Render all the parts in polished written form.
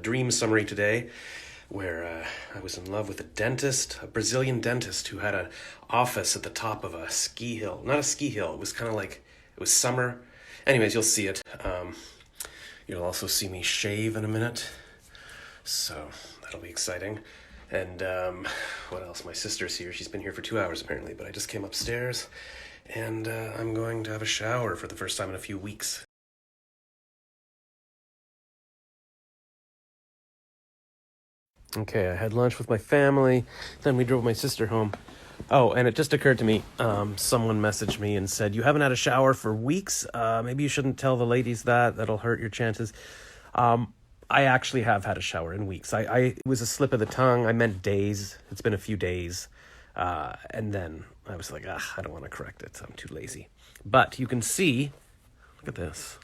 dream summary today where I was in love with a Brazilian dentist who had an office at the top of a ski hill. Not a ski hill, it was kind of like, it was summer. Anyways, you'll see it. You'll also see me shave in a minute, so that'll be exciting. And what else? My sister's here. She's been here for 2 hours apparently, but I just came upstairs, and I'm going to have a shower for the first time in a few weeks. Okay, I had lunch with my family, then we drove my sister home. Oh, and it just occurred to me, someone messaged me and said, you haven't had a shower for weeks? Maybe you shouldn't tell the ladies that'll hurt your chances. I actually have had a shower in weeks. It was a slip of the tongue. I meant days. It's been a few days. And then I was like, I don't want to correct it. I'm too lazy. But you can see, look at this.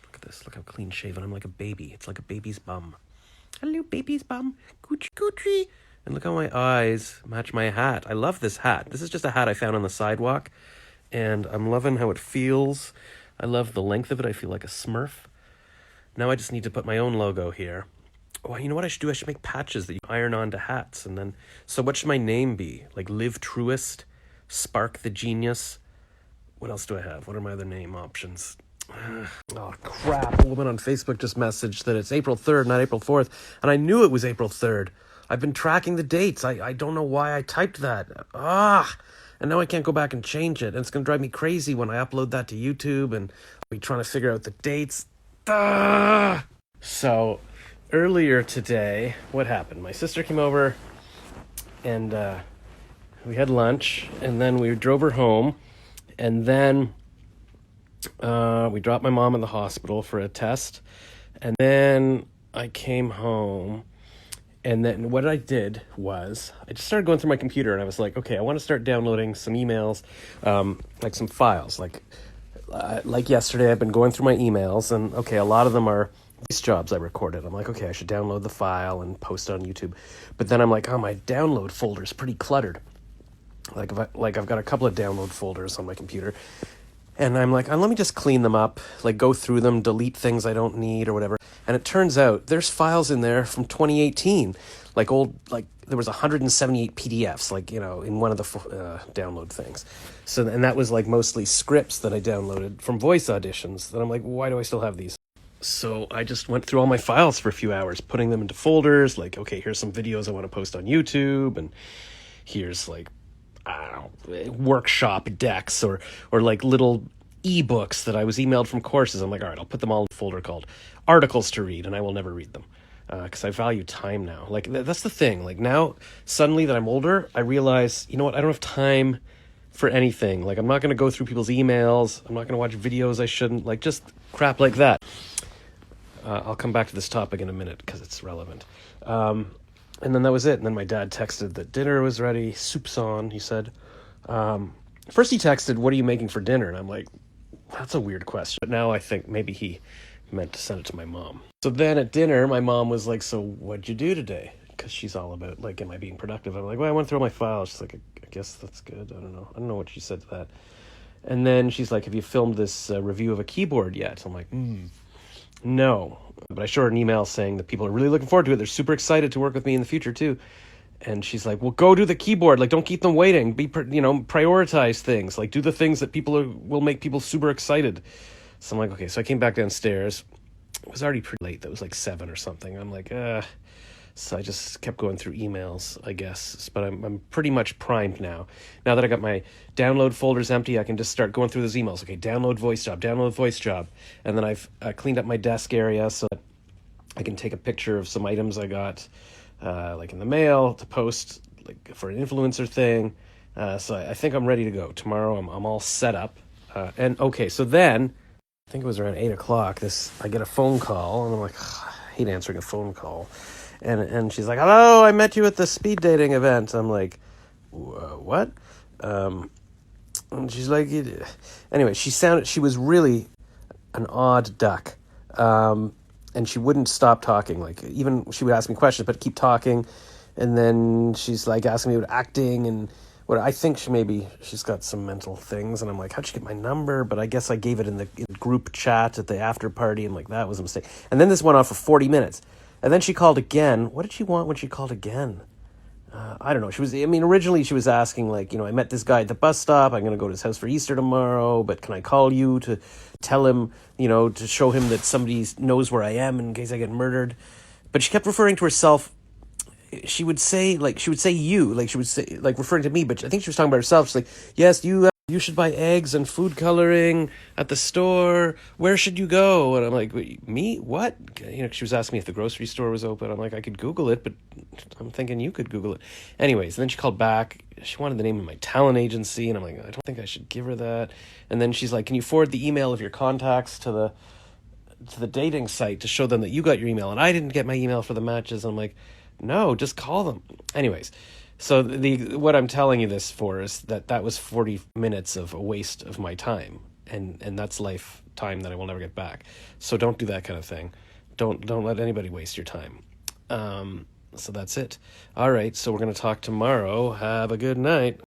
Look how clean shaven. I'm like a baby. It's like a baby's bum. Hello, baby's bum. Coochie, coochie. And look how my eyes match my hat. I love this hat. This is just a hat I found on the sidewalk, and I'm loving how it feels. I love the length of it. I feel like a Smurf. Now I just need to put my own logo here. Oh, you know what I should do? I should make patches that you iron onto hats. And then, so what should my name be? Like Live Truest? Spark the Genius? What else do I have? What are my other name options? Oh, crap. A woman on Facebook just messaged that it's April 3rd, not April 4th. And I knew it was April 3rd. I've been tracking the dates. I don't know why I typed that. And now I can't go back and change it. And it's going to drive me crazy when I upload that to YouTube and I'll be trying to figure out the dates. So, earlier today, what happened? My sister came over and we had lunch, and then we drove her home, and then we dropped my mom in the hospital for a test, and then I came home, and then what I did was I just started going through my computer, and I was like, okay, I want to start downloading some emails, like some files, like yesterday I've been going through my emails, and okay, a lot of them are voice jobs I recorded. I'm like, okay, I should download the file and post it on YouTube, but then I'm like, oh, my download folder is pretty cluttered. I've got a couple of download folders on my computer. And I'm like, let me just clean them up, like go through them, delete things I don't need or whatever. And it turns out there's files in there from 2018, like there was 178 PDFs, like, in one of the download things. So, and that was like mostly scripts that I downloaded from voice auditions. That I'm like, why do I still have these? So I just went through all my files for a few hours, putting them into folders, like, okay, here's some videos I want to post on YouTube, and here's like, I don't know, workshop decks or like little ebooks that I was emailed from courses. I'm like, all right, I'll put them all in a folder called articles to read, and I will never read them because I value time now. Like, that's the thing. Like, now, suddenly that I'm older, I realize, you know what, I don't have time for anything. Like, I'm not going to go through people's emails. I'm not going to watch videos I shouldn't. Like, just crap like that. I'll come back to this topic in a minute because it's relevant. And then that was it. And then my dad texted that dinner was ready. Soup's on, he said. First he texted, what are you making for dinner? And I'm like, that's a weird question. But now I think maybe he meant to send it to my mom. So then at dinner, my mom was like, so what'd you do today? Because she's all about, like, am I being productive? I'm like, well, I went through all my files. She's like, I guess that's good. I don't know what she said to that. And then she's like, have you filmed this review of a keyboard yet? I'm like, no. But I showed her an email saying that people are really looking forward to it. They're super excited to work with me in the future too. And she's like, well, go do the keyboard. Like, don't keep them waiting. Prioritize things. Like, do the things that will make people super excited. So I'm like, okay. So I came back downstairs. It was already pretty late. That was like 7 or something. I'm like, So I just kept going through emails, I guess. But I'm pretty much primed now. Now that I got my download folders empty, I can just start going through those emails. Okay, download voice job. And then I've cleaned up my desk area so that I can take a picture of some items I got, like in the mail, to post like for an influencer thing. So I think I'm ready to go. Tomorrow I'm all set up. And okay, so then, I think it was around 8 o'clock, I get a phone call, and I'm like, I hate answering a phone call. And she's like, hello, I met you at the speed dating event. I'm like, what? And she's like, anyway, she was really an odd duck. And she wouldn't stop talking. Like, even she would ask me questions, but keep talking. And then she's like asking me about acting and what I think she's got some mental things. And I'm like, how'd you get my number? But I guess I gave it in the group chat at the after party. And like, that was a mistake. And then this went on for 40 minutes. And then she called again. What did she want when she called again? I don't know. Originally she was asking, like, I met this guy at the bus stop. I'm going to go to his house for Easter tomorrow, but can I call you to tell him, to show him that somebody knows where I am in case I get murdered? But she kept referring to herself. She would say you, like she would say, like referring to me, but I think she was talking about herself. She's like, yes, you should buy eggs and food coloring at the store. Where should you go? And I'm like, wait, me? What? She was asking me if the grocery store was open. I'm like, I could Google it, but I'm thinking you could Google it. Anyways, and then she called back. She wanted the name of my talent agency, and I'm like, I don't think I should give her that. And then she's like, can you forward the email of your contacts to the dating site to show them that you got your email and I didn't get my email for the matches? I'm like, no, just call them. Anyways, so what I'm telling you this for is that was 40 minutes of a waste of my time, and that's life time that I will never get back. So don't do that kind of thing. Don't let anybody waste your time. So that's it. All right, so we're going to talk tomorrow. Have a good night.